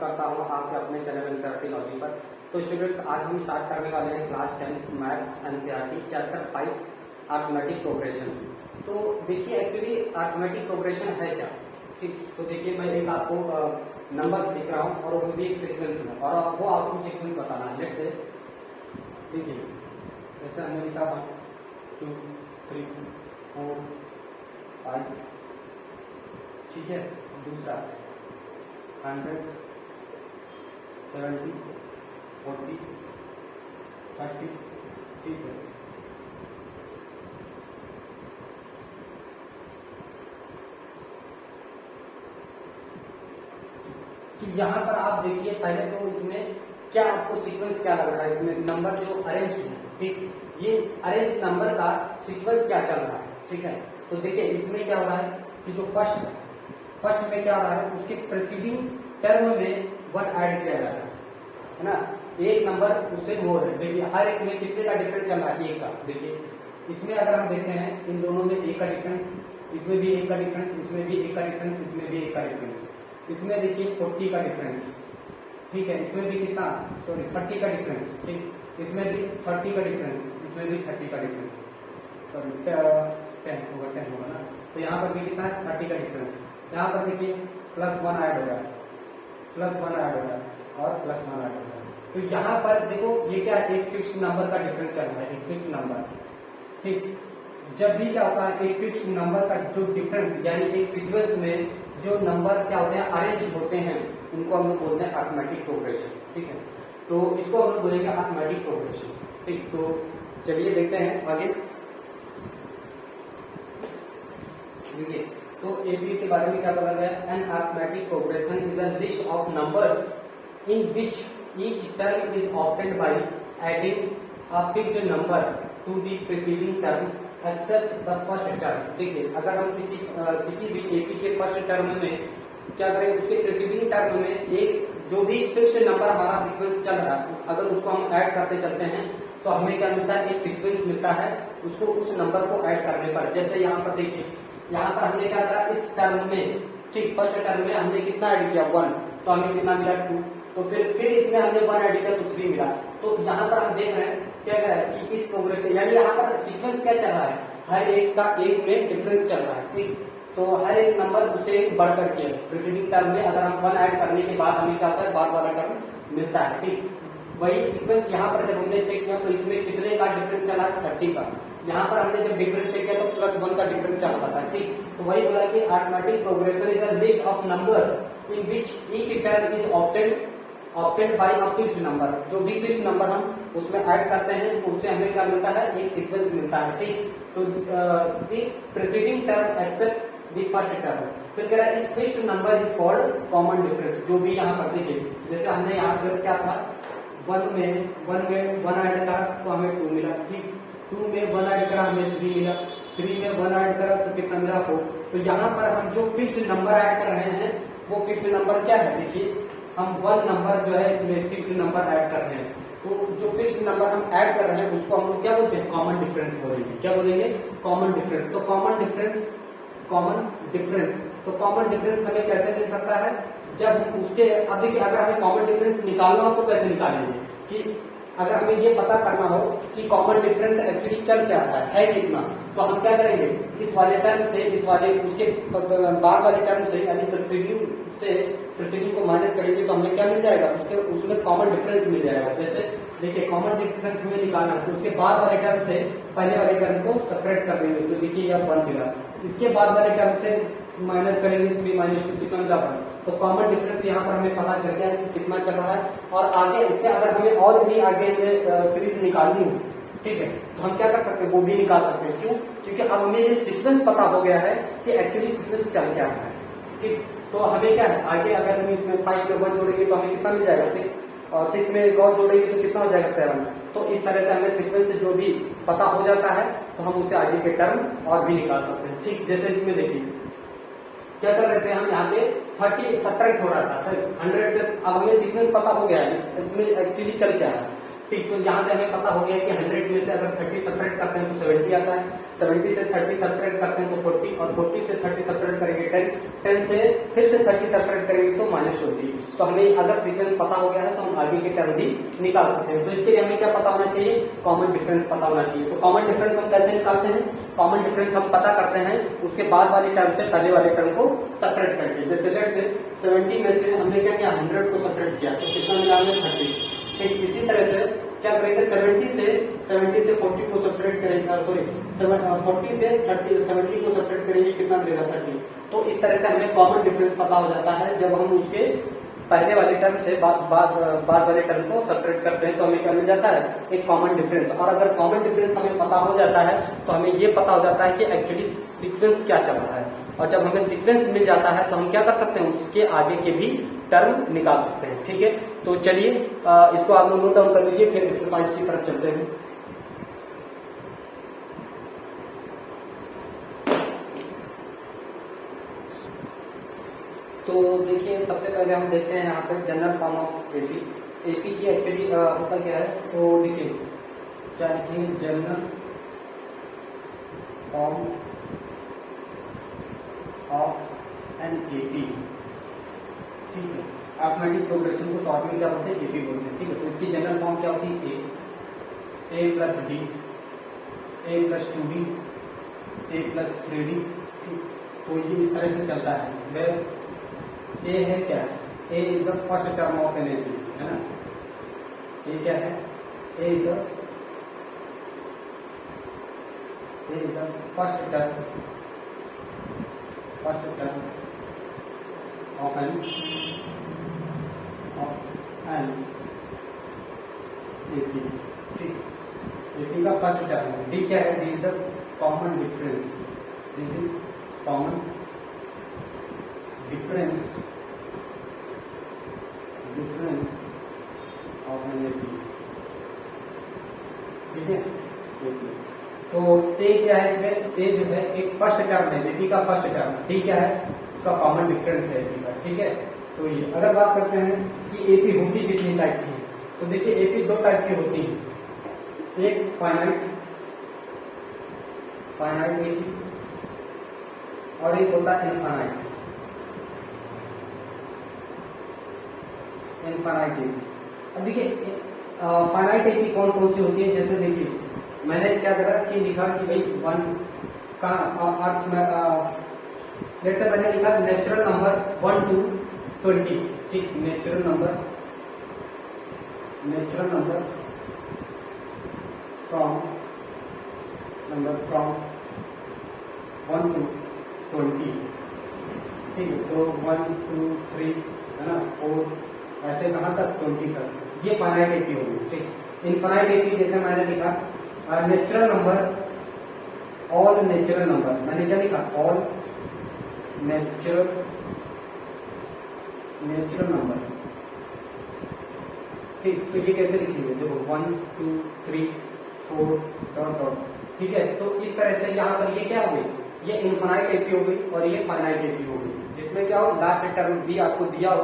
करता हूँ आपके अपने चैनल एनसीईआरटी लॉजिक पर। तो स्टूडेंट्स, आज हम स्टार्ट करने वाले हैं class 10th maths NCERT chapter 5 arithmetic progression. तो देखिए एक्चुअली अरिथमेटिक प्रोग्रेशन है क्या, ठीक। तो देखिए मैं एक आपको नंबर दिख रहा हूँ और वो भी एक सीक्वेंस में, और वो आपको सीक्वेंस बताना है। लेट्स से देखिए जैसे हमने लिखा 1 2 3 4 5, ठीक है। दूसरा 100 70 40 30, ठीक है। तो यहाँ पर आप देखिए पहले तो इसमें क्या आपको सीक्वेंस क्या लग रहा है, इसमें नंबर जो अरेंज है, ठीक, ये अरेंज नंबर का सीक्वेंस क्या चल रहा है, ठीक है। तो देखिए इसमें क्या हो रहा है कि जो फर्स्ट में क्या हो रहा है, उसके प्रीसीडिंग टर्म में 1 ऐड किया जा रहा है ना। एक नंबर उससे मोर है। देखिए हर एक में कितने का डिफरेंस चल रहा है, 1 का। देखिए इसमें अगर हम देखते हैं इन दोनों में 1 का डिफरेंस, इसमें भी 1 का डिफरेंस, इसमें भी 1 का डिफरेंस, इसमें भी 1 का डिफरेंस। इसमें देखिए 40 का डिफरेंस, ठीक है। इसमें भी कितना, सॉरी 30 का डिफरेंस, ठीक। इसमें भी 30 का डिफरेंस, इसमें भी 30 का डिफरेंस, सॉरी 10 होगा ना। तो यहाँ पर भी कितना है, 30 का डिफरेंस। यहाँ पर देखिए +1 ऐड हो रहा है, +1 ऐड हो रहा है और +1 ऐड हो रहा है। तो यहाँ पर देखो ये क्या है, एक फिक्स्ड नंबर का डिफरेंस चल रहा है, एक फिक्स्ड नंबर, ठीक। जब भी क्या होता है, एक फिक्स्ड नंबर का जो डिफरेंस, यानी एक सीक्वेंस में जो नंबर क्या होते हैं, अरेंज होते हैं, उनको हम लोग बोलते हैं अरिथमेटिक प्रोग्रेशन, ठीक है। तो इसको हम लोग बोलेंगे अरिथमेटिक प्रोग्रेशन, ठीक। तो चलिए देखते हैं आगे। देखिए तो एबी के बारे में क्या पता गया, an arithmetic progression is a list of numbers in which each term is obtained by adding a fixed number to the preceding term except the first term. देखिए अगर हम किसी भी एपी के फर्स्ट टर्म में क्या करें, उसके प्रीसीडिंग टर्म में एक जो भी फिक्स्ड नंबर हमारा सीक्वेंस चल रहा है, अगर उसको हम ऐड करते चलते हैं तो हमें क्या मिलता है, एक सीक्वेंस मिलता है उसको उस नंबर को ऐड करने पर। जैसे यहाँ पर देखिए, यहाँ पर हमने क्या करा, इस टर्म में, ठीक, फर्स्ट टर्म में हमने कितना ऐड किया, 1, तो हमें कितना मिला 2। तो फिर इसमें हमने 1 ऐड किया तो 3 मिला। तो यहाँ पर हम देख रहे हैं क्या कह रहा है कि इस प्रोग्रेशन, यानी यहाँ पर सीक्वेंस क्या चल रहा है, हर एक का एक में डिफरेंस चल रहा है, ठीक। तो हर एक नंबर उससे बढ़ करके प्रीसीडिंग टर्म में अगर हम 1 ऐड करने के बाद हमें क्या होता है, बाद वाला टर्म मिलता है, ठीक। वही सीक्वेंस यहाँ पर जब हमने चेक किया तो इसमें कितने का डिफरेंस चला, 30 का। यहाँ पर हमने जब डिफरेंस चेक किया तो +1 का डिफरेंस चल रहा था, ठीक। तो वही बोला कि arithmetic progression is a list of numbers in which each term is obtained bye a fixed number. जो भी फिक्स्ड नंबर हम उसमें ऐड करते हैं तो उससे हमें क्या मिलता है, एक सीक्वेंस मिलता है, ठीक। तो the preceding term except the first term. फिर कह रहा है इस fixed number is called common difference. जो भी यहाँ पर देखिए, जैसे हमने यहाँ पर क्या था, 1 में 1 ऐड करा तो हमें 2 मिला, ठीक। 2 में 1 ऐड करा हमें 3 मिला, 3 में 1 ऐड करा तो कितना मिला, 4। तो यहाँ पर हम जो फिक्स्ड नंबर ऐड कर रहे हैं वो फिक्स्ड नंबर क्या है, देखिए हम 1 नंबर जो है इसमें फिक्स्ड नंबर ऐड कर रहे हैं। तो जो फिक्स्ड नंबर हम ऐड कर रहे हैं उसको हम लोग क्या बोलते हैं, कॉमन डिफरेंस बोलेंगे। क्या बोलेंगे, कॉमन डिफरेंस। तो कॉमन डिफरेंस तो कॉमन डिफरेंस हमें कैसे मिल सकता है, जब उसके, अब देखिए अगर हमें कॉमन डिफरेंस निकालना हो तो कैसे निकालेंगे, कि अगर हमें ये पता करना हो कि कॉमन डिफरेंस एक्चुअली चल क्या रहा है कितना, तो हम क्या करेंगे, इस वाले टर्म से इस वाले उसके बाद वाले टर्म से, यानी प्रीसीडिंग को माइनस करेंगे तो हमें क्या मिल जाएगा, उसमें कॉमन डिफरेंस मिल जाएगा। जैसे देखिए कॉमन डिफरेंस में निकालना है तो उसके बाद वाले टर्म से पहले वाले टर्म को सेपरेट कर देंगे, तो देखिए यह 1 मिला। इसके बाद वाले टर्म से माइनस करेंगे, 3 - 2 कितना मिला, 1। तो कॉमन डिफरेंस यहाँ पर हमें पता चल गया है कि कितना चल रहा है। और आगे इससे अगर हमें और भी आगे सीरीज निकालनी हो, ठीक है, तो हम क्या कर सकते हैं, वो भी निकाल सकते हैं। क्यों, क्योंकि अब हमें ये सीक्वेंस पता हो गया है कि एक्चुअली सीक्वेंस चल क्या रहा है, ठीक। तो हमें क्या है, आगे अगर हम इसमें 5 में 1 जोड़ेंगे तो हमें कितना मिल जाएगा, 6, और 6 में एक और जोड़ेंगे तो कितना हो जाएगा, 7। तो इस तरह से हमें सीक्वेंस से जो भी पता हो जाता है तो हम उसे आगे के टर्म और भी निकाल सकते हैं, ठीक। जैसे इसमें देखिए क्या कर रहे थे हम, यहाँ पे 30 सब्ट्रैक्ट हो रहा था 100 से। अब हमें सीक्वेंस पता हो गया है इसमें एक्चुअली चल क्या है, ठीक, तो यहाँ से हमें पता हो गया कि 100 में से अगर 30 सब्ट्रैक्ट करते हैं तो 70 आता है, 70 से 30 सब्ट्रैक्ट करते हैं तो 40, और 40 से 30 सब्ट्रैक्ट करेंगे 10, 10 से फिर से 30 सब्ट्रैक्ट करेंगे तो -20। तो हमें अगर सीक्वेंस पता हो गया है तो हम आगे के टर्म भी निकाल सकते हैं। तो इसके लिए हमें क्या पता होना चाहिए, कॉमन डिफरेंस पता होना चाहिए। तो कॉमन डिफरेंस हम कैसे निकालते हैं, कॉमन डिफरेंस हम पता करते हैं उसके बाद वाली टर्म से पहले वाले टर्म को सब्ट्रैक्ट करके। जैसे लेट्स से 70 में से हमने क्या किया, 100 को सब्ट्रैक्ट किया तो कितना मिला हमें 30। ठीक, इसी तरह से क्या करेंगे, 70 से 40 को सब्ट्रैक्ट करेंगे, सॉरी 40 से 30 70 को सब्ट्रैक्ट करेंगे, कितना मिलेगा 30। तो इस तरह से हमें कॉमन डिफरेंस पता हो जाता है जब हम उसके पहले वाले टर्म से बाद वाले टर्म को सब्ट्रैक्ट करते हैं तो हमें क्या मिल जाता है, एक कॉमन डिफरेंस। और अगर कॉमन डिफरेंस हमें पता हो जाता है तो हमें ये पता हो जाता है कि एक्चुअली सीक्वेंस क्या चल रहा है। और जब हमें सीक्वेंस मिल जाता है तो हम क्या कर सकते हैं, उसके आगे के भी टर्म निकाल सकते हैं। ठीक है, तो चलिए इसको आप लोग नोट डाउन कर लीजिए, फिर एक्सरसाइज की तरफ चलते हैं। तो देखिए सबसे पहले हम देखते हैं यहाँ पर general form of AP. AP की एक्चुअली होता क्या है, तो देखिए क्या लिखेंगे, general form of an AP. ठीक है, अरिथमेटिक प्रोग्रेशन को शॉर्ट में क्या बोलते हैं, एपी बोलते हैं। ठीक है, तो इसकी जनरल फॉर्म क्या होती है, ए प्लस डी, ए प्लस 2डी, ए प्लस 3डी। तो ये इस तरह से चलता है। वह ए है क्या, A is the first term of an AP, है ना। ए क्या है, A is the first term of an AP. ठीक, एपी का फर्स्ट टर्म है। डी क्या है, D is the common difference, common difference of an AP. ठीक है, तो ए क्या है इसमें, ए जो है एक फर्स्ट टर्म है, एपी का फर्स्ट टर्म। डी क्या है, उसका कॉमन डिफरेंस है एपी का। ठीक है, तो ये अगर बात करते हैं कि एपी होती कितनी टाइप की है, तो देखिए एपी दो टाइप की होती है, एक फाइनाइट एपी और एक होता है इनफाइनाइट एपी। अब देखिए फाइनाइट एपी कौन कौन सी होती है, जैसे देखिए मैंने क्या करा कि लिखा कि भाई 1 का अर्थ में लेट्स से मैंने लिखा नेचुरल नंबर 1 to 20। ठीक, नेचुरल नंबर फ्रॉम 1 to 20। ठीक है, तो 1 2 3 है ना, 4 ऐसे कहां तक, 20 तक। ये फाइनाइट एपी होगी। ठीक, इनफाइनाइट एपी जैसे मैंने लिखा natural number, all natural number, मैंने क्या लिखा, ऑल नेचुरल नंबर। ठीक, तो ये कैसे लिखेंगे, देखो 1 2 3 4 डॉट। ठीक है, तो इस तरह से यहाँ पर ये क्या हो गई, ये इनफाइनाइट एपी हो गई और ये फाइनाइट एपी हो गई, जिसमें क्या हो, लास्ट टर्म भी आपको दिया हो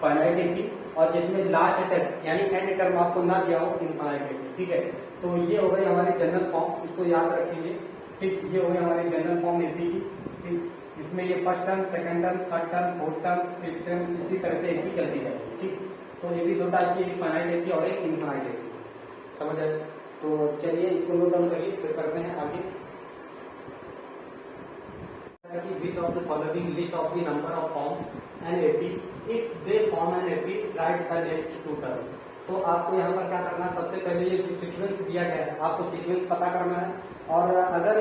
फाइनाइट एपी, और जिसमें लास्ट टर्म यानी एंड टर्म आपको ना दिया हो इनफाइनाइट एपी। ठीक है, तो ये हो गई हमारी जनरल फॉर्म, इसको याद रखिए। ठीक, ये हो गई हमारी जनरल फॉर्म एपी की। ठीक, इसमें ये first term, second term, third term, fourth term, fifth term, इसी तरह से एपी चलती जाएगी। ठीक, तो ये भी दो टाइप की, एक फाइनाइट एपी और एक इनफाइनाइट एपी। समझ आए, तो चलिए इसको नोट डाउन करिए, फिर करते हैं आगे। Which of the following list of the number of form an AP, if they form an AP, write the next two term। तो आपको यहाँ पर क्या करना है, सबसे पहले ये जो सीक्वेंस दिया गया है आपको सीक्वेंस पता करना है, और अगर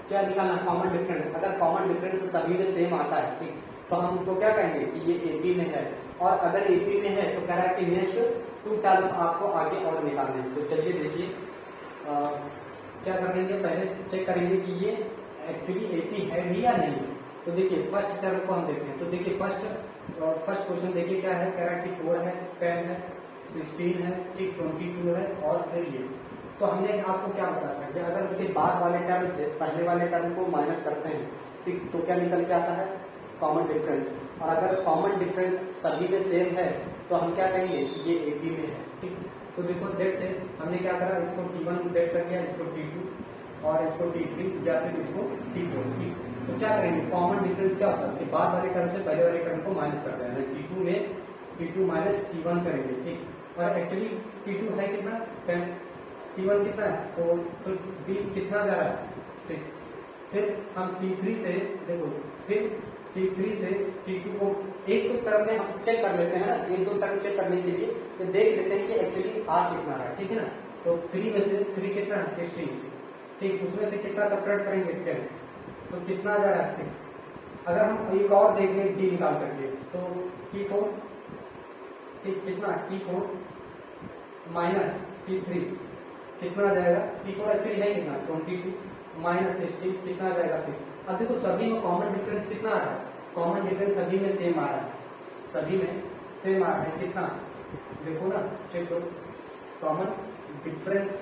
क्या निकालना है, कॉमन डिफरेंस। अगर कॉमन डिफरेंस सभी में सेम आता है, ठीक, तो हम उसको क्या कहेंगे कि ये एपी में है, और अगर एपी में है तो कह रहा है कि नेक्स्ट 2 टर्म्स आपको आगे और निकालने हैं। तो चलिए देखिए क्या करेंगे, पहले चेक करेंगे कि ये एक्चुअली एपी है भी या नहीं। तो देखिए फर्स्ट टर्म को हम देखते हैं, तो देखिए फर्स्ट क्वेश्चन देखिए क्या है, कह रहा है कि 4 है, 10 है, 16 है, ठीक, 22 है, और फिर ये। तो हमने आपको क्या बताया था कि अगर उसके बाद वाले टर्म से पहले वाले टर्म को माइनस करते हैं, ठीक, तो क्या निकल के आता है, कॉमन डिफरेंस। और अगर कॉमन डिफरेंस सभी में सेम है तो हम क्या कहेंगे कि ये एपी में है। ठीक, तो देखो लेट्स से हमने क्या करा, इसको T1 वेट कर दिया, इसको T2 और इसको T3 या फिर इसको T4। ठीक, तो क्या करेंगे, कॉमन डिफरेंस क्या होता है, उसके बाद वाले टर्म से पहले वाले टर्म को माइनस कर देना। T2 में T2 माइनस T1 करेंगे। ठीक, और एक्चुअली T2 है कितना 10, T1 कितना है 4, तो D कितना जा रहा है 6। फिर हम T3 से देखो, फिर T3 से T2 को एक दो टर्म में हम चेक कर लेते हैं ना, एक दो टर्म चेक करने के लिए तो देख लेते हैं कि एक्चुअली आ कितना रहा है। ठीक है ना, तो 3 में से 3 कितना है 16। ठीक, उसमें से कितना सब्ट्रैक्ट करेंगे 10, तो कितना जा रहा है 6। अगर हम एक और देख लें D निकाल करके, तो T4, ठीक कितना T4 माइनस T3 कितना आ जाएगा, T4 एक्चुअली है कितना 22 माइनस 16 कितना आ जाएगा 6। अब देखो सभी में कॉमन डिफरेंस कितना आ रहा है, कॉमन डिफरेंस सभी में सेम आ रहा है, सभी में सेम आ रहा है। कितना देखो ना, चेक करो, कॉमन डिफरेंस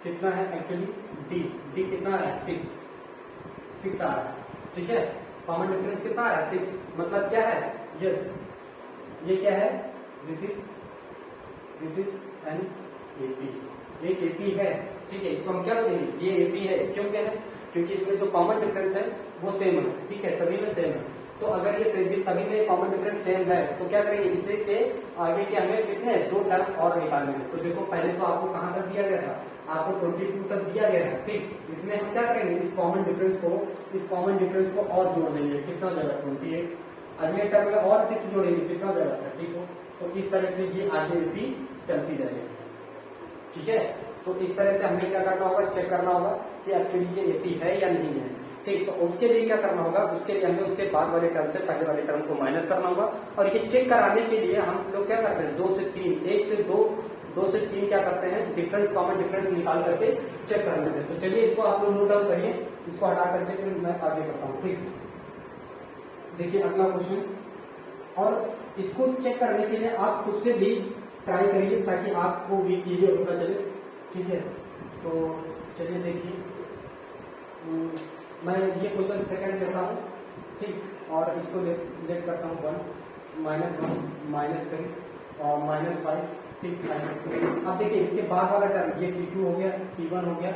कितना है एक्चुअली D कितना आ रहा है 6 आ रहा है। ठीक है, कॉमन डिफरेंस कितना आ रहा है 6, मतलब क्या है, यस ये क्या है, दिस इज एन AP, एक AP है। ठीक है, इसको हम क्या बोलेंगे, ये AP है। क्यों क्या है, क्योंकि इसमें जो कॉमन डिफरेंस है वो सेम है। ठीक है, सभी में सेम है। तो अगर ये सभी में कॉमन डिफरेंस सेम है तो क्या करेंगे, इसे के आगे के हमें कितने दो टर्म और निकालने हैं। तो देखो पहले तो आपको कहां तक दिया गया था, आपको 22 तक दिया गया है। ठीक, इसमें हम क्या करेंगे, इस कॉमन डिफरेंस को और जोड़ देंगे, कितना हो जाएगा 28। अगले टर्म में और 6 जोड़ेंगे, कितना हो जाएगा 34। तो इस तरह से ये आगे भी चलती जाएगी। ठीक है, तो इस तरह से हमें क्या करना होगा, चेक करना होगा कि एक्चुअली ये AP है या नहीं है। ठीक, तो उसके लिए क्या करना होगा, उसके लिए हमें उसके बाद वाले टर्म से पहले वाले टर्म को माइनस करना होगा। और ये चेक कराने के लिए हम लोग क्या करते हैं, 2 से 3, 1 से 2 से 3 क्या करते हैं, डिफरेंस कॉमन डिफरेंस निकाल करके चेक कर लेते हैं। तो चलिए इसको आप लोग नोट डाउन करिए, इसको हटा करके फिर मैं आगे करता हूँ। ठीक, देखिए अगला क्वेश्चन, और इसको चेक करने के लिए आप खुद से भी ट्राई करिए ताकि आपको भी क्लियर होता चले। ठीक है, तो चलिए देखिए, मैं ये क्वेश्चन सेकंड लेता हूँ। ठीक, और इसको लेट करता हूँ 1 -3 और -5। ठीक, अब देखिए इसके बाद वाला टर्म, ये T2 हो गया, T1 हो गया,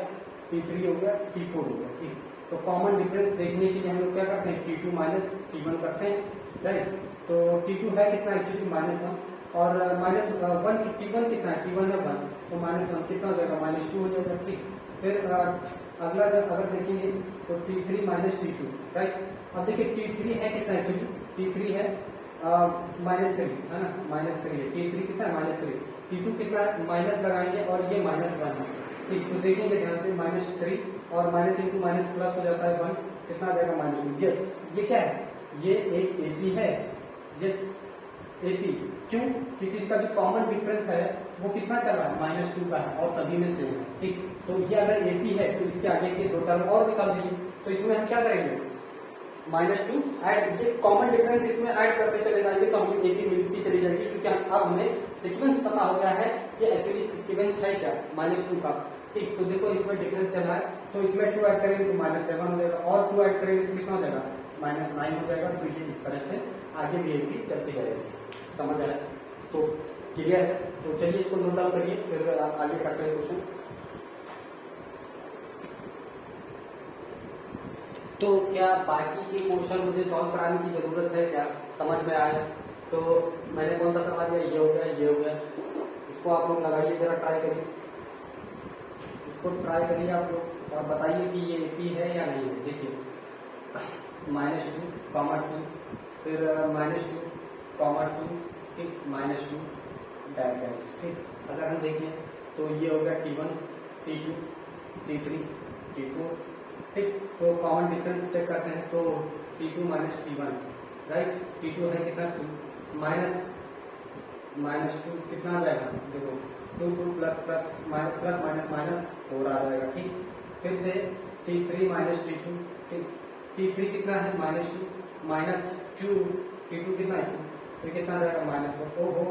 T3 हो गया, T4 हो गया। ठीक, तो कॉमन डिफरेंस देखने के लिए हम लोग क्या करते हैं, T2 माइनस T1 करते हैं। राइट, तो T2 है कितना एक्चुअली -1 और -1 T1 कितना है, T1 है 1, तो -1 कितना हो जाएगा -2 हो जाएगा। ठीक, फिर अगला जब अगर देखेंगे तो T3 माइनस T2। राइट, अब देखिए T3 है कितना एक्चुअली, T3 है -3 है ना, -3 है। T3 कितना है -3, T2 कितना है, माइनस लगाएंगे और ये -1 है। ठीक, तो देखेंगे ध्यान से, -3 और माइनस इंटू माइनस प्लस हो जाता है 1, कितना आ जाएगा -2। यस, ये क्या है, ये एक AP है। यस AP, क्यों, क्योंकि इसका जो कॉमन डिफरेंस है वो कितना चल रहा है, -2 का है और सभी में सेम है। ठीक, तो ये अगर AP है तो इसके आगे के दो टर्म और निकाल दीजिए। तो इसमें हम क्या करेंगे, -2 ऐड, ये कॉमन डिफरेंस इसमें ऐड करते चले जाएंगे तो हमें AP मिलती चली जाएगी, क्योंकि अब हमें सीक्वेंस पता हो गया है कि एक्चुअली सीक्वेंस है क्या, -2 का। ठीक, तो देखो इसमें डिफरेंस चल रहा है, तो इसमें 2 ऐड करेंगे तो -7 हो जाएगा, और 2 ऐड करेंगे तो कितना हो जाएगा, -9 हो जाएगा। तो ये इस तरह से आगे भी AP चलती जाएगी। समझ आया, तो क्लियर है। तो चलिए इसको नोट डाउन करिए, फिर आगे करते हैं क्वेश्चन। तो क्या बाकी के क्वेश्चन मुझे सॉल्व कराने की जरूरत है क्या, समझ में आया? तो मैंने कौन सा करवा दिया, ये हो गया, ये हो गया। इसको आप लोग लगाइए, जरा ट्राई करिए, इसको ट्राई करिए आप लोग और बताइए कि ये AP है या नहीं है। देखिए -2, फिर -2, -2, ठीक, -2 डैश। ठीक, अगर हम देखें तो ये हो गया T1, T2, T3, T4। ठीक, तो कॉमन डिफरेंस चेक करते हैं, तो T2 minus T1। Right, T2 है कितना 2, -2 कितना आ जाएगा, देखो 2 प्लस माइनस 4 आ जाएगा। ठीक, फिर से T3 माइनस T2। ठीक, T3 कितना है -2 T2 कितना है 2, फिर कितना आ जाएगा -4। ओहो,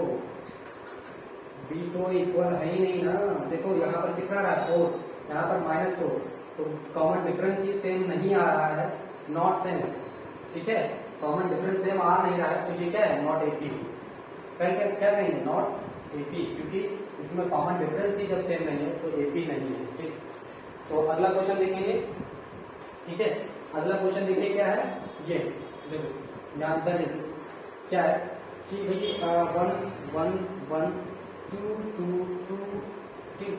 B तो इक्वल है ही नहीं ना, देखो यहाँ पर कितना रहा है 4, यहाँ पर -4, तो कॉमन डिफरेंस ये सेम नहीं आ रहा है, नॉट सेम। ठीक है, कॉमन डिफरेंस सेम आ नहीं रहा है, तो ये क्या है, नॉट AP। क्या कहेंगे, नॉट एपी, क्योंकि इसमें कॉमन डिफरेंस ही जब सेम नहीं है तो एपी नहीं है। ठीक, तो अगला क्वेश्चन देखेंगे। ठीक है, अगला क्वेश्चन देखिए क्या है, ये देखो यहाँ इधर क्या है कि भाई 1 1 1 2 2 2 3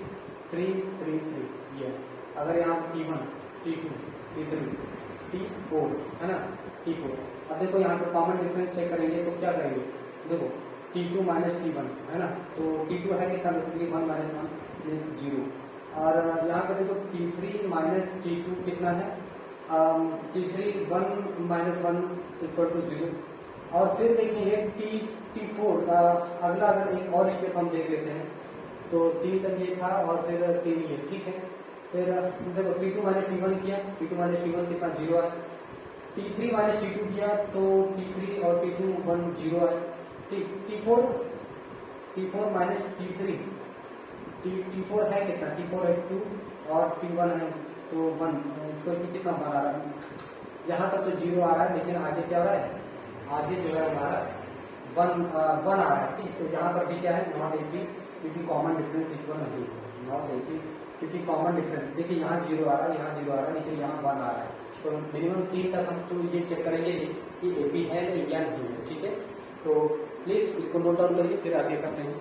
3 3 3 ये अगर यहाँ T1 T2 T3 T4 है ना, T4। अब देखो यहाँ पे कॉमन डिफरेंस चेक करेंगे तो क्या करेंगे, देखो T2 माइनस T1 है ना, तो T2 है कितना, बेसिकली 1 माइनस 1 मीन्स 0। और यहाँ पे देखो T3 माइनस T2 कितना है, T3 1 माइनस 1 इक्वल टू 0। और फिर देखेंगे T4 अगला अगर एक और स्टेप हम देख लेते हैं तो 3 तक ये था और फिर 3 ये, ठीक है। फिर देखो T2 माइनस T1 किया, T2 माइनस T1 कितना 0 है, T3 माइनस T2 किया तो T3 और T2 1 0 है, ठीक। T4 माइनस T3 T4 है कितना, T4 है 2 और T1 है तो 1, इसको कितना बार आ रहा है, यहाँ तक तो 0 आ रहा है, लेकिन आगे क्या हो रहा है, आगे जो है हमारा 1 आ रहा है, ठीक। तो यहाँ पर भी क्या है, नॉट एपी, क्योंकि कॉमन डिफरेंस इक्वल नहीं है, नॉट एपी क्योंकि कॉमन डिफरेंस, देखिए यहाँ 0 आ रहा है, यहाँ 0 आ रहा है, लेकिन यहाँ 1 आ रहा है। तो मिनिमम 3 तक हम तो ये चेक करेंगे कि एपी है या नहीं है, ठीक है। तो प्लीज इसको नोट डाउन करिए, फिर आगे करते हैं।